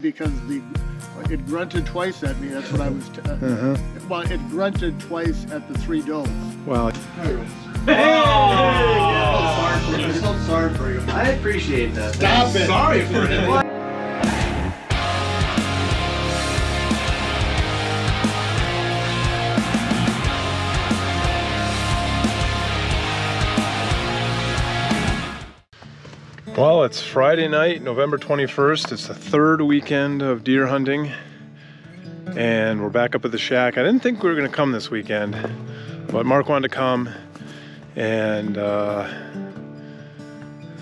Because it grunted twice at me. That's what I was. Well, it grunted twice at the 3 does. Well. Hey! I'm so sorry for you. I appreciate that. Stop it. Sorry for him. Well, it's Friday night, November 21st. It's the 3rd weekend of deer hunting, and we're back up at the shack. I didn't think we were going to come this weekend, but Mark wanted to come, and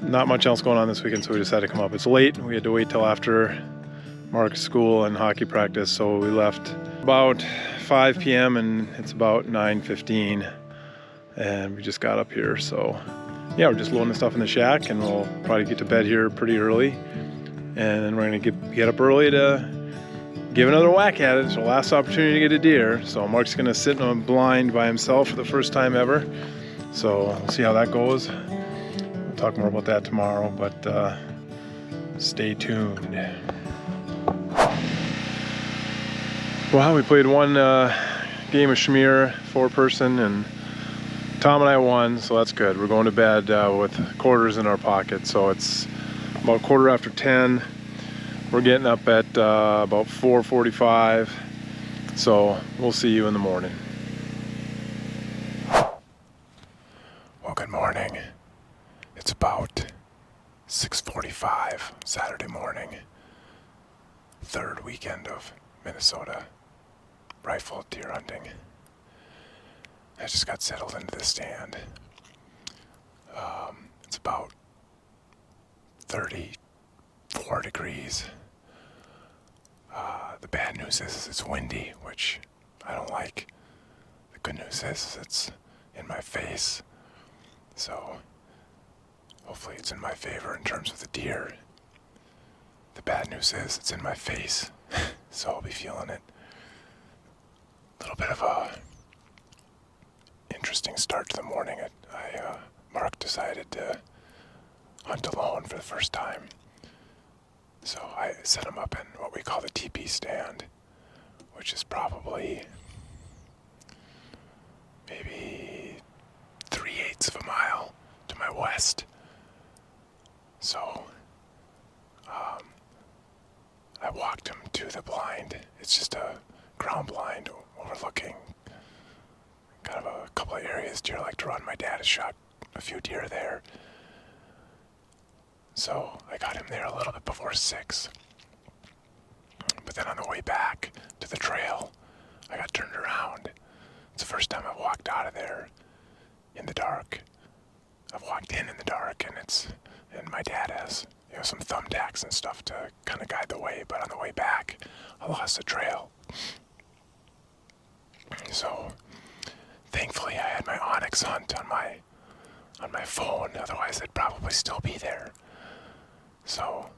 not much else going on this weekend, so we decided to come up. It's late. We had to wait till after Mark's school and hockey practice, so we left about 5 p.m. and it's about 9:15, and we just got up here. So yeah, we're just loading the stuff in the shack, and we'll probably get to bed here pretty early, and then we're gonna get up early to give another whack at it. It's our last opportunity to get a deer. So Mark's gonna sit in a blind by himself for the first time ever. So we'll see how that goes. We'll talk more about that tomorrow, but stay tuned. Well, we played one game of Schmear, 4-person, and Tom and I won, so that's good. We're going to bed with quarters in our pocket, so it's about 10:15. We're getting up at about 4:45, so we'll see you in the morning. Well, good morning. It's about 6:45 Saturday morning, 3rd weekend of Minnesota rifle deer hunting. I just got settled into the stand. It's about 34 degrees. The bad news is it's windy, which I don't like. The good news is it's in my face. So hopefully it's in my favor in terms of the deer. The bad news is it's in my face, so I'll be feeling it. A little bit of a interesting start to the morning. Mark decided to hunt alone for the first time, so I set him up in what we call the TP stand, which is probably maybe 3/8 of a mile to my west. So I walked him to the blind. It's just a ground blind overlooking kind of a couple of areas deer like to run. My dad has shot a few deer there. So I got him there a little bit before 6. But then on the way back to the trail, I got turned around. It's the first time I've walked out of there in the dark. I've walked in the dark, and my dad has, some thumbtacks and stuff to kind of guide the way, but on the way back, I lost the trail. So thankfully, I had my Onyx Hunt on my phone. Otherwise, it'd probably still be there. So,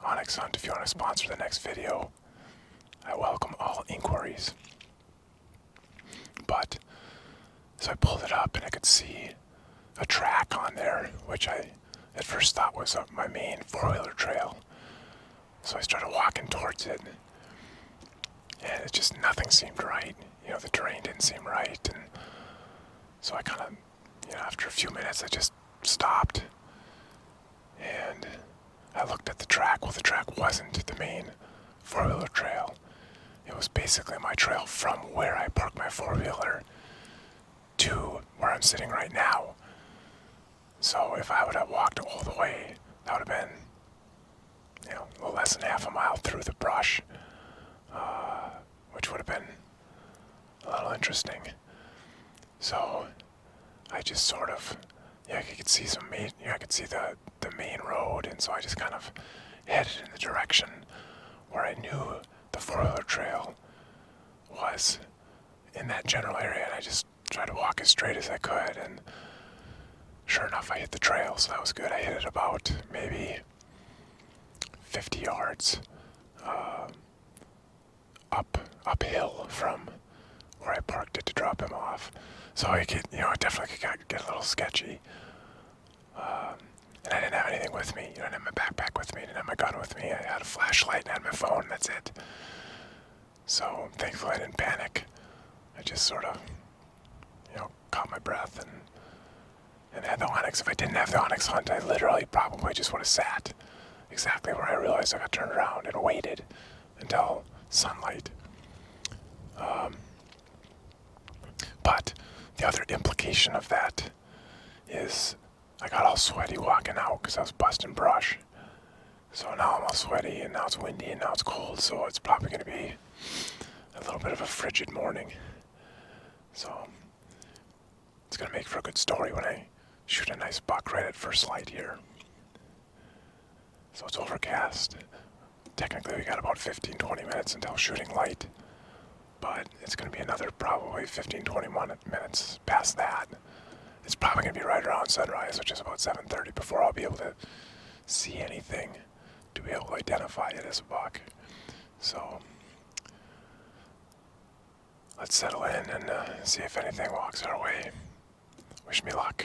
Onyx Hunt, if you want to sponsor the next video, I welcome all inquiries. So I pulled it up, and I could see a track on there, which I at first thought was my main 4-wheeler trail. So I started walking towards it, and it just nothing seemed right. The terrain didn't seem right, and so I kind of, after a few minutes, I just stopped, and I looked at the track. Well, the track wasn't the main 4-wheeler trail. It was basically my trail from where I parked my 4-wheeler to where I'm sitting right now. So if I would have walked all the way, that would have been, a little less than half a mile through the brush, which would have been a little interesting. So I just sort of, I could see I could see the main road, and so I just kind of headed in the direction where I knew the 4-wheeler trail was in that general area, and I just tried to walk as straight as I could, and sure enough, I hit the trail, so that was good. I hit it about maybe 50 yards uphill from where I parked it to drop him off. So it definitely could get a little sketchy. And I didn't have anything with me. I didn't have my backpack with me. I didn't have my gun with me. I had a flashlight and I had my phone. That's it. So thankfully I didn't panic. I just sort of, caught my breath and had the Onyx. If I didn't have the Onyx hunt, I literally probably just would have sat exactly where I realized I got turned around and waited until sunlight. But the other implication of that is I got all sweaty walking out because I was busting brush. So now I'm all sweaty, and now it's windy, and now it's cold, so it's probably going to be a little bit of a frigid morning. So it's going to make for a good story when I shoot a nice buck right at first light here. So it's overcast. Technically we got about 15-20 minutes until shooting light, but it's going to be another probably 15-20 minutes past that. It's probably going to be right around sunrise, which is about 7:30, before I'll be able to see anything to be able to identify it as a buck. So let's settle in and see if anything walks our way. Wish me luck.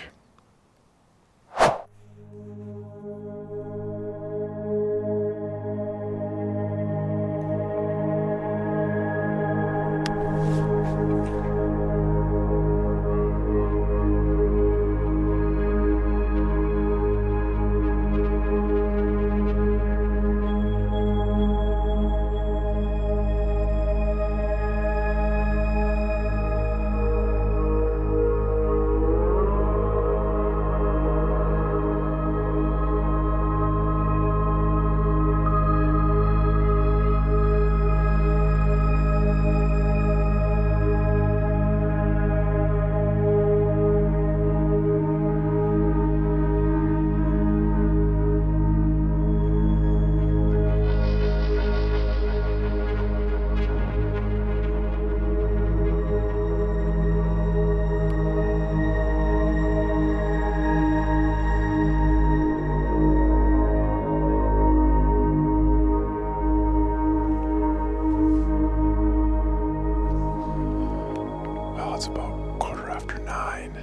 It's about 9:15.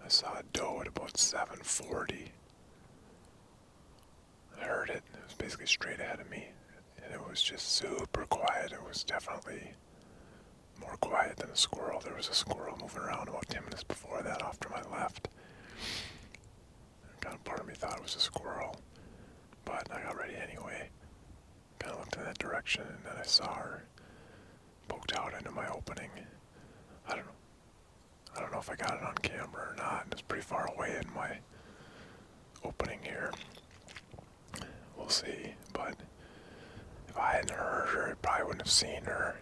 I saw a doe at about 7:40. I heard it. It was basically straight ahead of me, and it was just super quiet. It was definitely more quiet than a squirrel. There was a squirrel moving around about 10 minutes before that off to my left. Kind of part of me thought it was a squirrel, but I got ready anyway. Kind of looked in that direction, and then I saw her poked out into my opening. I don't know if I got it on camera or not. It's pretty far away in my opening here. We'll see. But if I hadn't heard her, I probably wouldn't have seen her.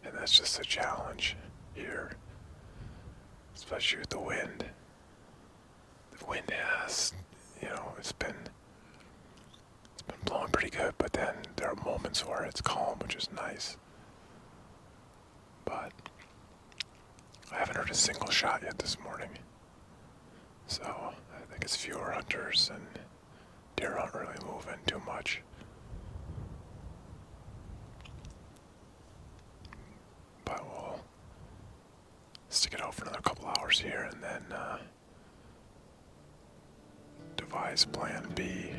And that's just a challenge here, especially with the wind. The wind has, it's been blowing pretty good, but then there are moments where it's calm, which is nice. But I haven't heard a single shot yet this morning. So I think it's fewer hunters, and deer aren't really moving too much. But we'll stick it out for another couple hours here and then devise plan B.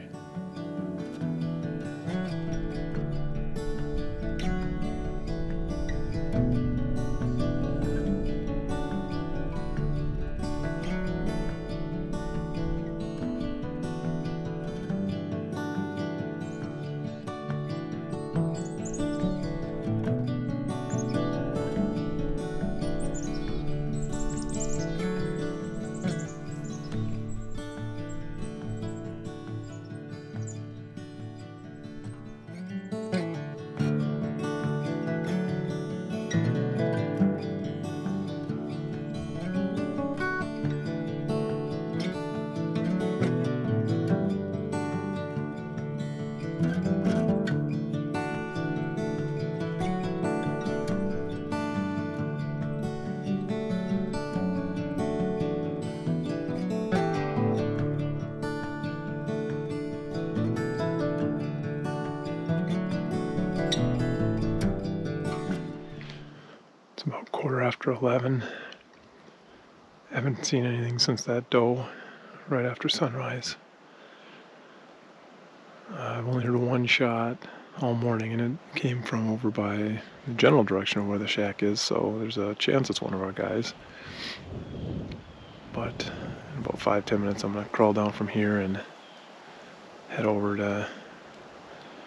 About 11:15, Haven't seen anything since that doe right after sunrise. I've only heard one shot all morning, and it came from over by the general direction of where the shack is, so there's a chance it's one of our guys. But in about 5-10 minutes, I'm gonna crawl down from here and head over to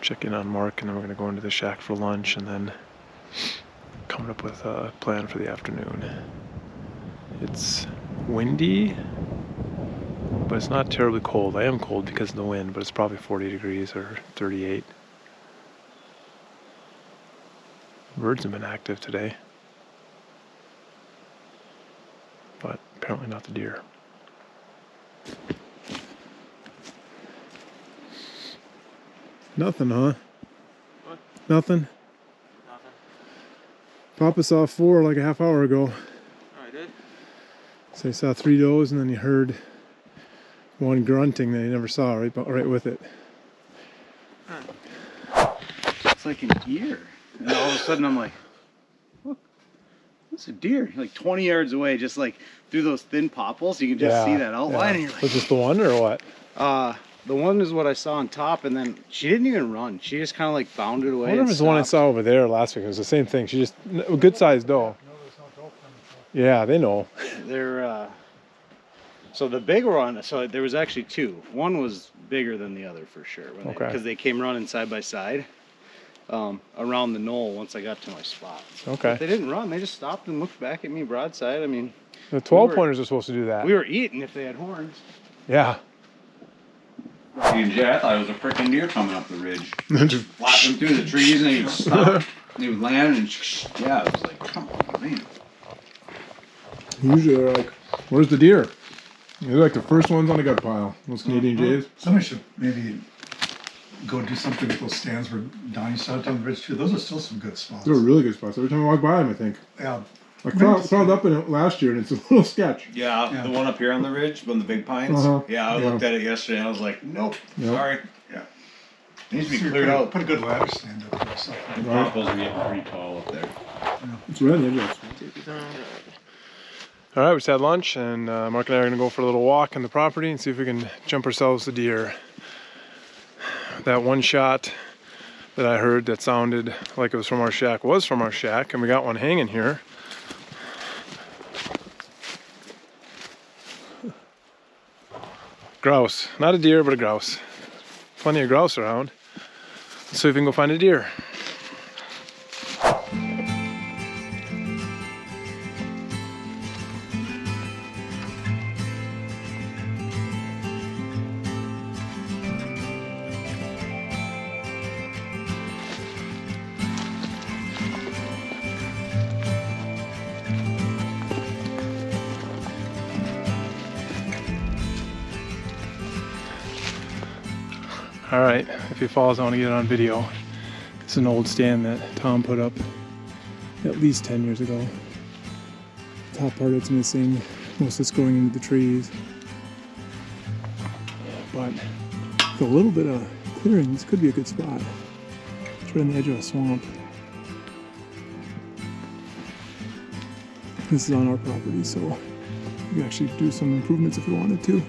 check in on Mark, and then we're gonna go into the shack for lunch, and then coming up with a plan for the afternoon. It's windy, but it's not terribly cold. I am cold because of the wind, but it's probably 40 degrees or 38. Birds have been active today, but apparently not the deer. Nothing, huh? What? Nothing? Nothing. Papa saw 4 like a half hour ago. Oh, I did? So he saw 3 does, and then he heard one grunting that he never saw right with it. Huh. It's like an deer. And all of a sudden I'm like, look, that's a deer. Like 20 yards away, just like through those thin popples, you can just see that outline. And you're like, was this the one or what? The one is what I saw on top, and then she didn't even run. She just kind of like bounded away. I wonder if it's the one I saw over there last week. It was the same thing. She just, a good sized doe. Yeah, they know. They're, so the big one, so there was actually 2. One was bigger than the other for sure. Okay. Because they came running side by side around the knoll once I got to my spot. Okay. But they didn't run. They just stopped and looked back at me broadside. I mean, The 12 pointers are supposed to do that. we were eating if they had horns. Yeah. And Jay, I thought it was a freaking deer coming up the ridge. Just Flapping through the trees, and he would stop. And he would land, and yeah, it was like, come on, man. usually they're like, where's the deer? They're like the first ones on the gut pile. Those Canadian Jays. Somebody should maybe go do something with those stands where Donnie shot on the ridge too. Those are still some good spots. They're really good spots. Every time I walk by them, I think. Yeah. I crawled up in it last year, and it's a little sketch. Yeah, Yeah. the one up here on the ridge, one of the big pines. Uh-huh. Yeah, I Yeah. looked at it yesterday, and I was like, nope, Yep. sorry. Yeah. It needs to be So cleared out. Put a good ladder stand up there or something. The popples are getting pretty tall up there. It's right on the edge of it. All right, we just had lunch, and Mark and I are going to go for a little walk on the property and see if we can jump ourselves a deer. That one shot that I heard that sounded like it was from our shack was from our shack, and we got one hanging here. Grouse. Not a deer, but a grouse. Plenty of grouse around. Let's see if we can go find a deer. All right, if he falls, I want to get it on video. It's an old stand that Tom put up at least 10 years ago. Top part of it's missing, most of it's going into the trees. But with a little bit of clearing, this could be a good spot. It's right on the edge of a swamp. This is on our property, so we can actually do some improvements if we wanted to.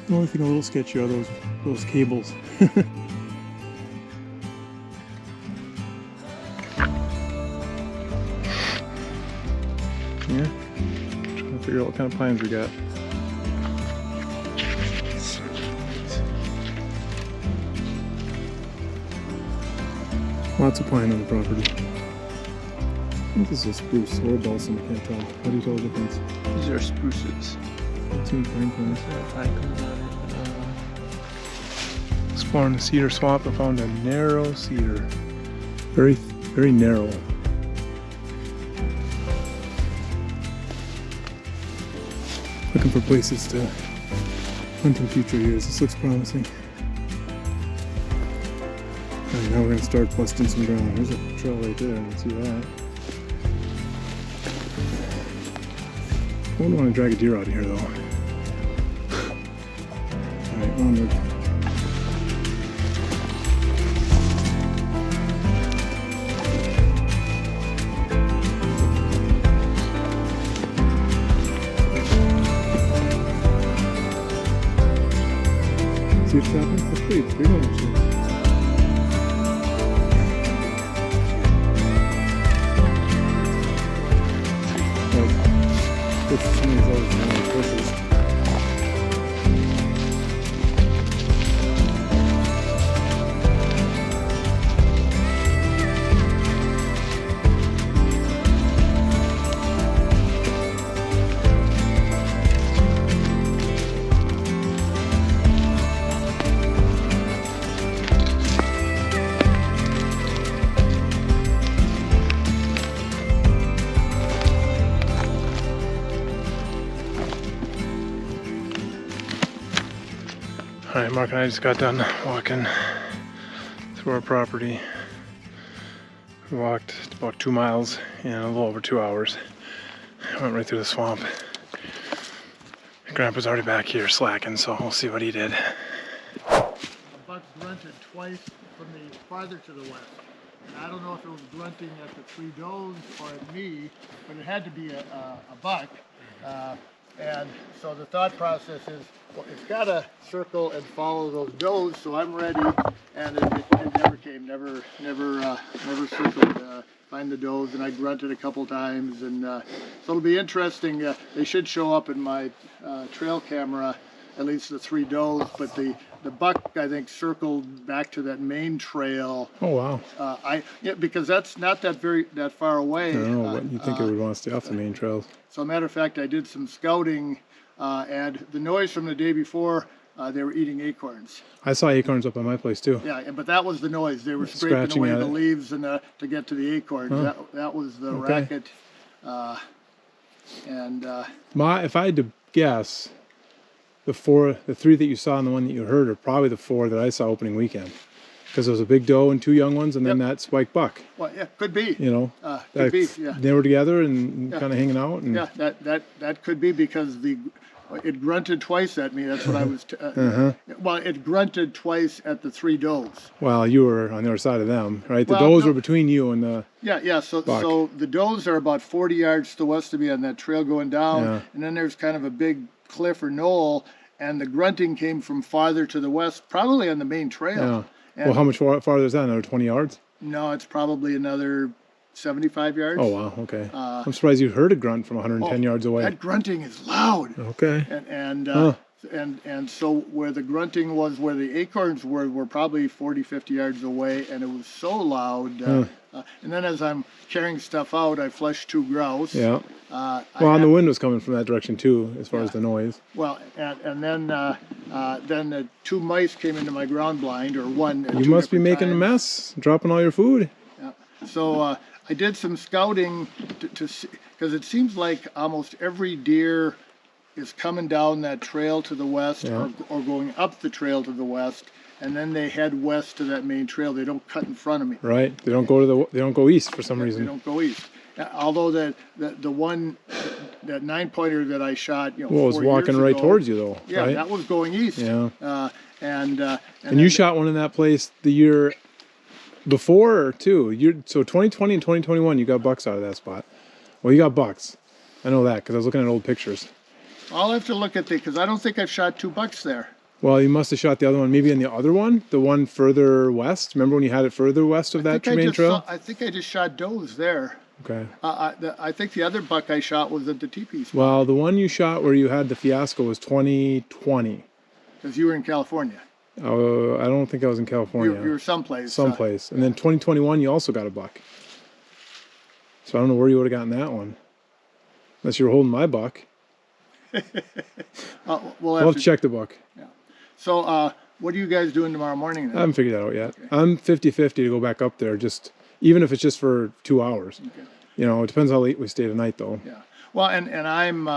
The only thing a little sketchy are those cables. Yeah, trying to figure out what kind of pines we got. Lots of pine on the property. I think this is a spruce or a balsam, I can't tell. How do you tell the difference? These are spruces. Two pine cones. Exploring the cedar swamp, I found a narrow cedar. Very, very narrow. Looking for places to hunt in future years. This looks promising. Alright, now we're going to start busting some ground. There's a trail right there, I can see that. I wouldn't want to drag a deer out of here though. Alright, onward. Deer snapping? That's pretty big one actually. This to me is always one of the horses. All right, Mark and I just got done walking through our property. We walked about 2 miles in a little over 2 hours. Went right through the swamp. Grandpa's already back here slacking, so we'll see what he did. A buck grunted twice from the farther to the west. And I don't know if it was grunting at the 3 does or at me, but it had to be a buck. And so the thought process is, well, it's got to circle and follow those does, so I'm ready. And it never came, never circled. Find the does, and I grunted a couple times, and so it'll be interesting. They should show up in my trail camera, at least the 3 does, but the buck, I think, circled back to that main trail. Oh wow! Because that's not that far away. I don't know what you think it would want to stay off the main trails. So, a matter of fact, I did some scouting, and the noise from the day before, they were eating acorns. I saw acorns up on my place too. Yeah, but that was the noise. They were scraping Scratching away at the it. leaves and to get to the acorns. Huh. That was the Okay. racket. If I had to guess, the 3 that you saw and the one that you heard are probably the 4 that I saw opening weekend. Because there was a big doe and 2 young ones, and then Yep. that spike buck. Well, yeah, could be. You know, Could be. Yeah. they were together and Yeah. kind of hanging out. And Yeah, that could be because it grunted twice at me. That's what I was. Well, it grunted twice at the 3 does. Well, you were on the other side of them, right? The Well, does no. were between you and the. Yeah. So Buck. the does are about 40 yards to the west of me on that trail going down, Yeah. and then there's kind of a big cliff or knoll, and the grunting came from farther to the west, probably on the main trail. Yeah. And Well, how much farther is that? Another 20 yards? No, it's probably another 75 yards. Oh wow. Okay. I'm surprised you heard a grunt from 110 yards away. That grunting is loud. Okay. And so where the grunting was, where the acorns were probably 40, 50 yards away, and it was so loud. And then as I'm carrying stuff out, I flushed 2 grouse. Yeah. I Well, and had- the wind was coming from that direction too, as far as the noise. Well, and then the 2 mice came into my ground blind, or one. at You 2 must be different making a times. mess, dropping all your food. Yeah. So I did some scouting to see, because it seems like almost every deer is coming down that trail to the west, Yeah. or going up the trail to the west, and then they head west to that main trail. They don't cut in front of me. Right? They don't go they don't go east for some They reason. don't go east. Although the one, that 9-pointer that I shot, Well, it was 4 walking years right ago, towards you though, Yeah, right? that was going east. Yeah. And And you shot one in that place the year before or 2? So 2020 and 2021, you got bucks out of that spot. Well, you got bucks. I know that because I was looking at old pictures. I'll have to look at because I don't think I've shot 2 bucks there. Well, you must have shot the other one, maybe in the other one, the one further west. Remember when you had it further west of that main trail? I think I just shot does there. Okay. I think the other buck I shot was at the teepee spot, Well, the one you shot where you had the fiasco was 2020. because you were in California. Oh, I don't think I was in California. You were someplace. Someplace. And then 2021, you also got a buck. So I don't know where you would have gotten that one. Unless you were holding my buck. We'll We'll have have to check the buck. So, what are you guys doing tomorrow morning I then? haven't figured that out yet. I'm 50-50 to go back up there, even if it's just for 2 hours. Okay. You know, it depends how late we stay tonight, though. Yeah. Well, and I'm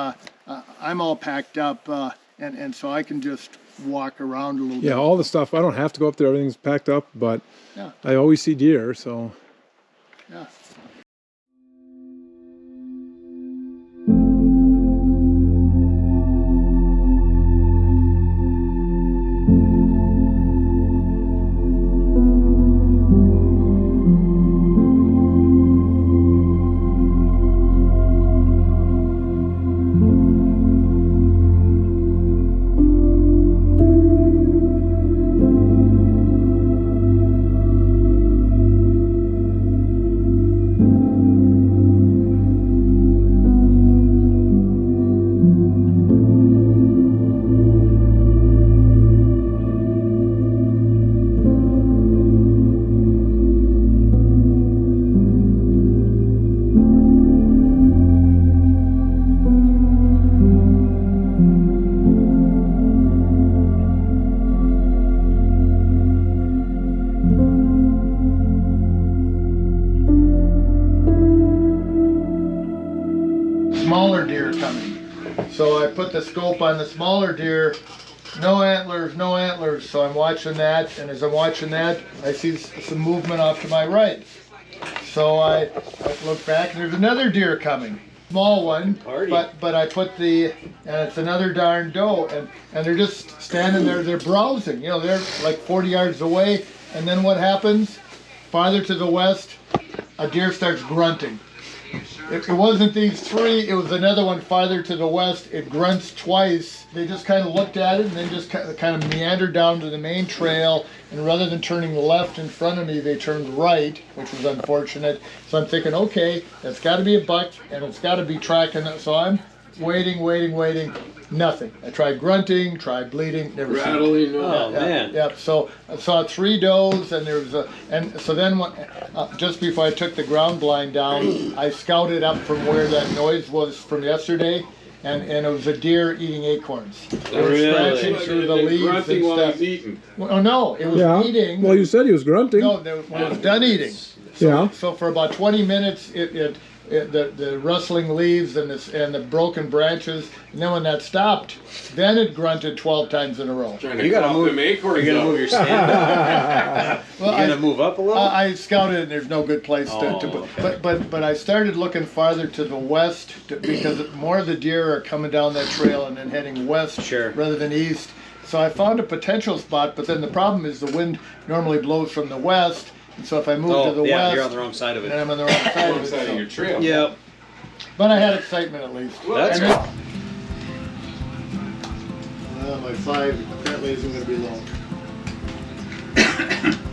all packed up, and so I can just walk around a little Yeah, bit. all the stuff. I don't have to go up there. Everything's packed up, but Yeah. I always see deer, so. Yeah. put the scope on the smaller deer. No antlers, no antlers. So I'm watching that, and as I'm watching that, I see some movement off to my right. So I look back, and there's another deer coming. Small one, but I put and it's another darn doe, and they're just standing there, they're browsing, you know, they're like 40 yards away, and then what happens? Farther to the west, a deer starts grunting. It wasn't these three, it was another one farther to the west. It grunts twice. They just kind of looked at it and then just kind of meandered down to the main trail. And rather than turning left in front of me, they turned right, which was unfortunate. So I'm thinking, okay, that's got to be a buck and it's got to be tracking. So I'm waiting. Nothing. I tried grunting, tried bleeding, never seen it. Rattling. Oh man. Yep. So I saw 3 does, and there was so then just before I took the ground blind down, I scouted up from where that noise was from yesterday, and it was a deer eating acorns. They were scratching through the leaves Grunting and while stuff. he's eating. Well, oh no, it was eating. Well, you said he was grunting. No, when it was done eating. Yeah. So for about 20 minutes, the rustling leaves and the broken branches, and then when that stopped, then it grunted 12 times in a row. Trying to You gotta cough move. them acorns You gotta up. move your stand up. Well, You gotta move up a little. I scouted and there's no good place to but I started looking farther to the west because more of the deer are coming down that trail and then heading west rather than east. So I found a potential spot, but then the problem is the wind normally blows from the west. And so if I move to the west, you're on the wrong side of then it. I'm on the wrong side of Wrong it. side of your trail. Yep. But I had excitement at least. That's And good. Well, my 5 apparently isn't going to be long.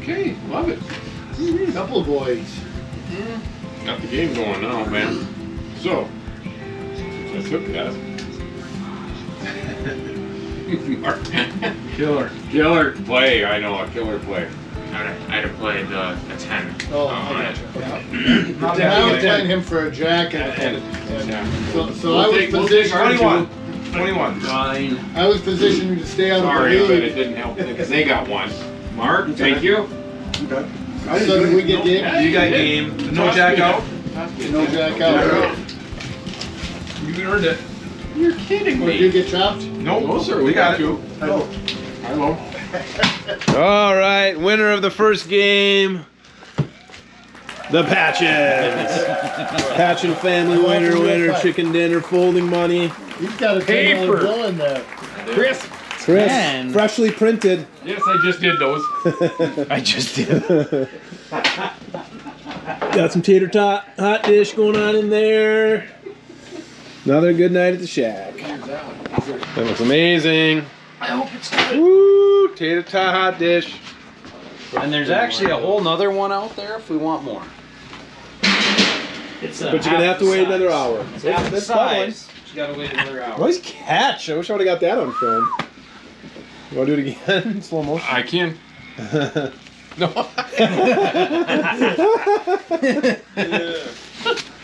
Okay, love it. Couple of boys. Got the game going now, man. So, since I took that. Mark. Killer play, I know, a killer play. I'd have played a 10. Oh, I gotcha. Yeah. I was playing him for a jack, and so I was positioned. 21. Fine. I was positioned to stay out Sorry, of but the it lead. didn't help because they got one. Mark, thank you. Okay. So did we get game? You got game. No jack out. No jack out. You earned it. You're kidding Did you get chopped? No, sir. We got you. Hello. Hello. All right, winner of the first game, the Patchins. Patchin Family winner, chicken dinner, folding money. He's got a $10 Paper. bill in there. Chris. Chris, Man. freshly printed. Yes, I just did those. I just did. Got some tater tot hot dish going on in there. Another good night at the shack. That looks amazing. I hope it's good. Woo, tater tot hot dish. And there's actually a whole nother one out there if we want more. It's But you're gonna have to wait another hour. It's half the That's bubbling. size. You gotta wait another hour. Nice catch. I wish I would have got that on film. You want to do it again in slow motion? I can. No.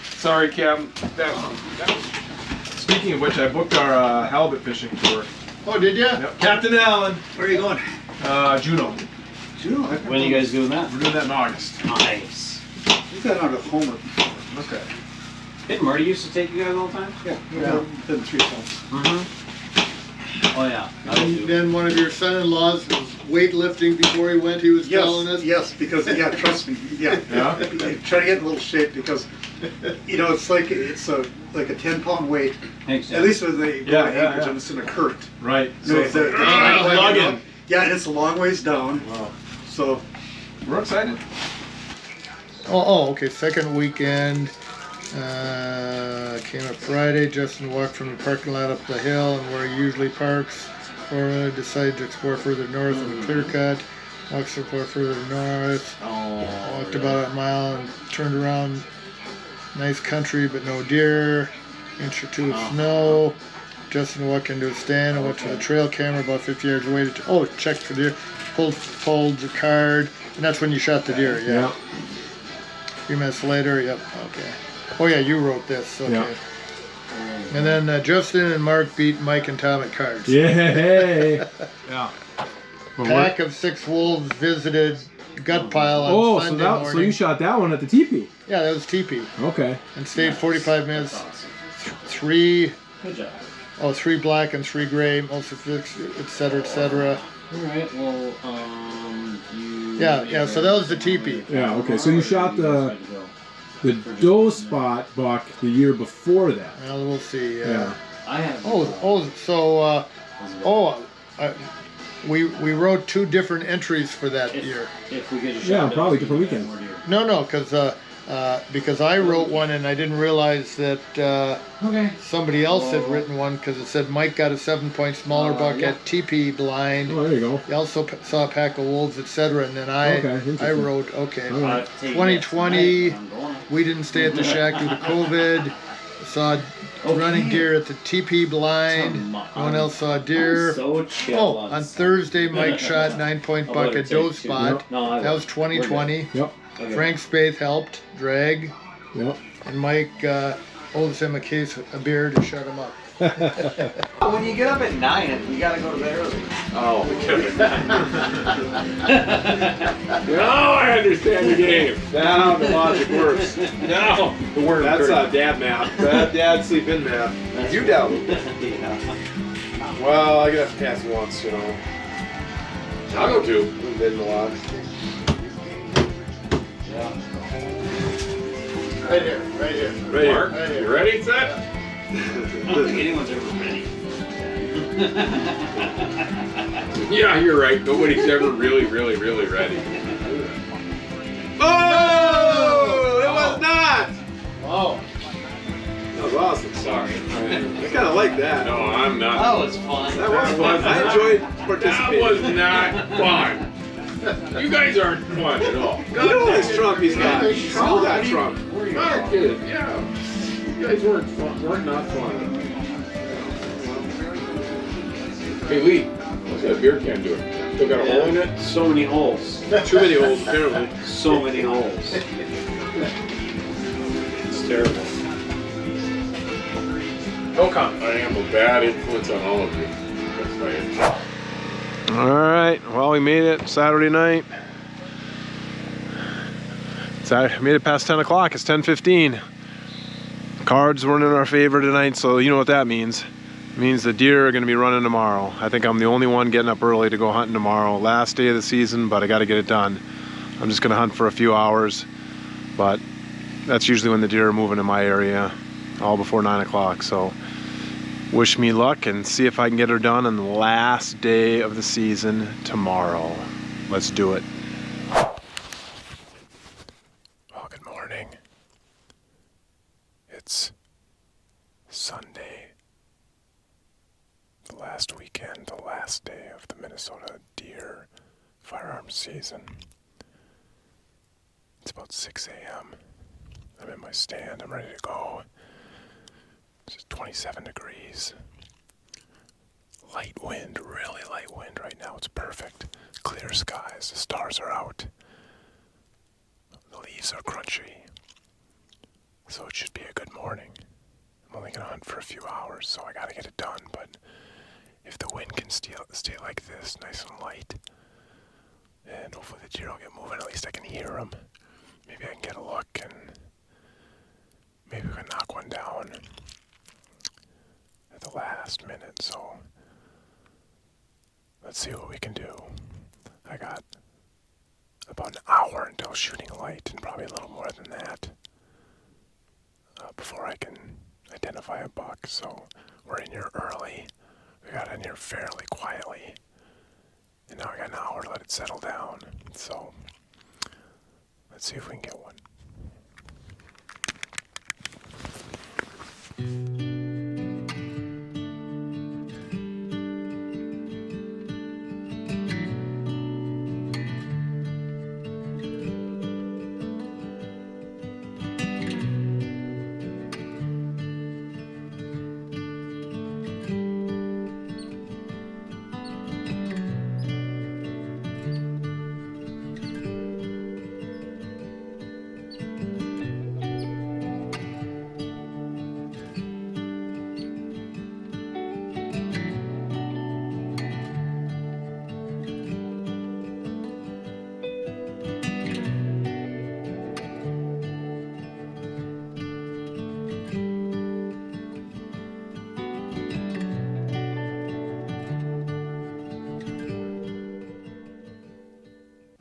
Sorry, Captain. Speaking of which, I booked our halibut fishing tour. Oh, did you? Yep. Captain Allen. Where are you going? Juneau. When are you guys doing that? We're doing that in August. Nice. We've got out of homework. Okay. Didn't Marty used to take you guys all the time? Yeah, we've done 3 times. Mm-hmm. Oh yeah. And then one of your son-in-laws was weightlifting before he went. He was telling us. Yes, because trust me, Yeah? try to get in a little shape because it's like a 10-pound weight. Thanks. At least with the Yeah, acreage, yeah. and it's in a current. Right. So it's a Lugging. yeah, and it's a long ways down. Wow. So We're excited. Okay. Second weekend. Came up Friday. Justin walked from the parking lot up the hill and where he usually parks. Decided to explore further north in the clear cut. Walked so far further north. Walked about a mile and turned around. Nice country, but no deer. Inch or 2 of snow. Justin walked into a stand and went to the trail camera about 50 yards away to check for deer. Pulled the card, and that's when you shot the deer. Yeah. A few minutes later. Yep. Okay. Oh yeah, you wrote this. Okay. Yeah. And then Justin and Mark beat Mike and Tom at cards. Yay! Yeah. Pack of 6 wolves visited gut pile on Sunday morning. So you shot that one at the teepee. Yeah, that was teepee. Okay. And stayed 45 minutes. 3 Oh, 3 black and 3 gray, most of it, et cetera, et cetera. All right. Well, you. Yeah. So that was the teepee. Yeah. Okay. So you shot the doe spot buck the year before that. Well, we'll see. Yeah. I have. We wrote 2 different entries for that year. If we get a shot. Yeah, probably different weekends. No, because I wrote one and I didn't realize that somebody else had written one because it said Mike got a 7-point smaller buck at TP blind. Oh, there you go. He also saw a pack of wolves, etc. And then I wrote, 2020, we didn't stay at the shack due to COVID. Saw running deer at the TP blind. No one else saw a deer. On Thursday, Mike shot 9-point buck at doe spot. That was 2020. Yep. Frank Spaeth helped drag. Yep. And Mike owes him a case of beer to shut him up. When you get up at 9, you gotta go to bed early. Oh, now I understand the game. Now the logic works. Now the word. That's dad math. Dad sleep in math. You doubt it. Well, I gotta have to pass once, you know. I'll go too. I've been a lot. Right here. Mark, you ready, set? I don't think anyone's ever ready. Yeah, you're right. Nobody's ever really ready. Oh! It was not! Oh. That was awesome. Sorry. I kind of like that. No, I'm not. That was fun. That was fun. I enjoyed participating. That was not fun. You guys aren't fun at all. You know this Trump he's got. He's still got Trump. Not kidding. Yeah. You guys weren't not fun. Hey Lee, what's that beer can doing? Still got a hole in it? So many holes. Too many holes, apparently. So many holes. It's terrible. No comment. I am a bad influence on all of you. That's why it's... All right. Well, we made it Saturday night. Made it past 10 o'clock. It's 10:15. Cards weren't in our favor tonight, so you know what that means. It means the deer are going to be running tomorrow. I think I'm the only one getting up early to go hunting tomorrow. Last day of the season, but I got to get it done. I'm just going to hunt for a few hours, but that's usually when the deer are moving in my area, all before 9 o'clock. So wish me luck and see if I can get her done on the last day of the season tomorrow. Let's do it. Well, good morning. It's Sunday, the last weekend, the last day of the Minnesota deer firearms season. It's about 6 a.m. I'm in my stand. I'm ready to go. It's 27 degrees. Light wind, really light wind right now. It's perfect. Clear skies. The stars are out. The leaves are crunchy. So it should be a good morning. I'm only going to hunt for a few hours, so I got to get it done. But if the wind can stay like this, nice and light, and hopefully the deer will get moving, at least I can hear them. Maybe I can get a look and maybe we can knock one down at the last minute. So let's see what we can do. I got about an hour until shooting light, and probably a little more than that, before I can identify a buck. So we're in here early. We got in here fairly quietly, and now we got an hour to let it settle down. So let's see if we can get one.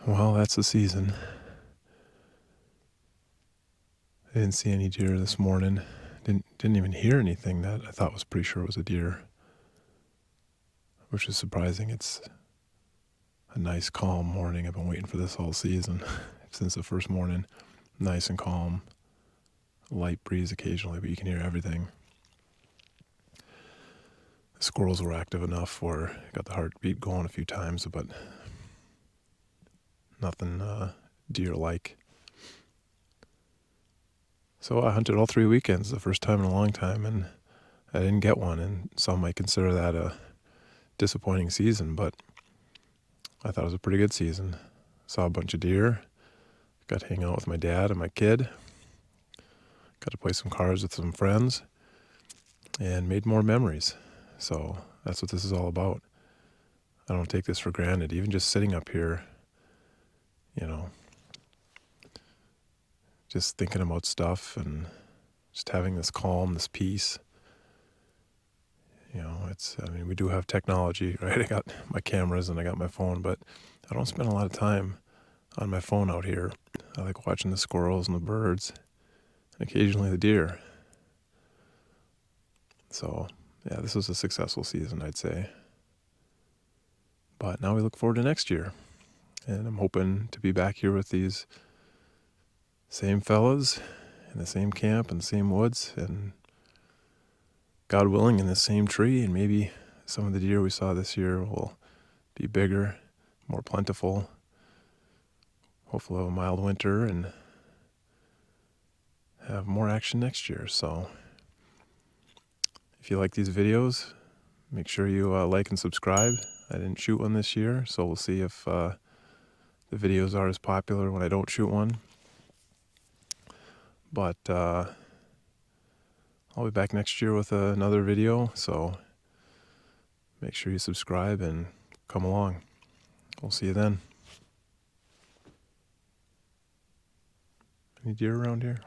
Well, that's the season. I didn't see any deer this morning. Didn't even hear anything that I thought was pretty sure it was a deer, which is surprising. It's a nice, calm morning. I've been waiting for this all season since the first morning. Nice and calm. Light breeze occasionally, but you can hear everything. The squirrels were active enough where I got the heartbeat going a few times, but nothing deer-like. So I hunted all 3 weekends, the first time in a long time, and I didn't get one, and some might consider that a disappointing season, but I thought it was a pretty good season. Saw a bunch of deer, got to hang out with my dad and my kid, got to play some cards with some friends, and made more memories. So that's what this is all about. I don't take this for granted. Even just sitting up here, you know, just thinking about stuff and just having this calm, this peace. You know, I mean, we do have technology, right? I got my cameras and I got my phone, but I don't spend a lot of time on my phone out here. I like watching the squirrels and the birds, and occasionally the deer. So, yeah, this was a successful season, I'd say. But now we look forward to next year. And I'm hoping to be back here with these same fellas in the same camp and the same woods, and God willing, in the same tree, and maybe some of the deer we saw this year will be bigger, more plentiful. Hopefully have a mild winter and have more action next year. So if you like these videos, make sure you like and subscribe. I didn't shoot one this year, so we'll see if the videos are as popular when I don't shoot one. But I'll be back next year with another video, so make sure you subscribe and come along. We'll see you then. Any deer around here?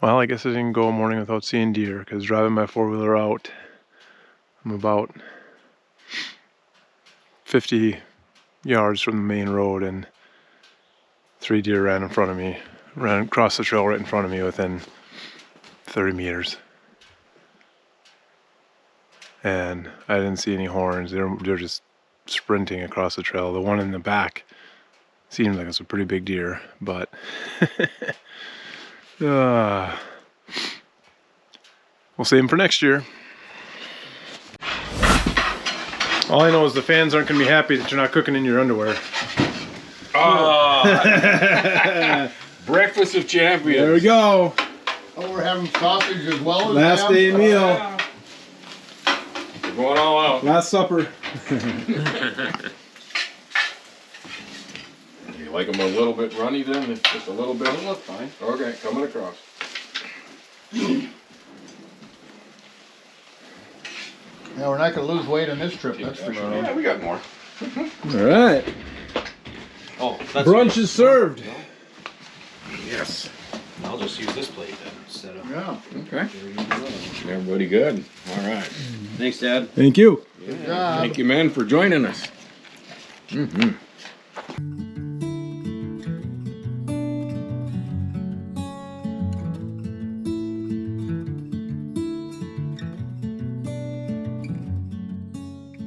Well, I guess I didn't go a morning without seeing deer, because driving my four-wheeler out, I'm about 50 yards from the main road, and 3 deer ran in front of me, ran across the trail right in front of me within 30 meters. And I didn't see any horns. They're just sprinting across the trail. The one in the back seemed like it's a pretty big deer, but we'll save them for next year. All I know is the fans aren't going to be happy that you're not cooking in your underwear. Breakfast of champions. There we go. Oh, we're having sausage as well as Last ham? day meal. We're going all out. Last supper. You like them a little bit runny then? Just a little bit? Oh, that's fine. Okay, coming across. Yeah, we're not gonna lose weight on this trip, that's for sure. Yeah, we got more. All right. Oh, that's Brunch is served. Yes. I'll just use this plate then instead of. Yeah. Okay. Everybody good? All right. Thanks, Dad. Thank you. Good job. Thank you, man, for joining us.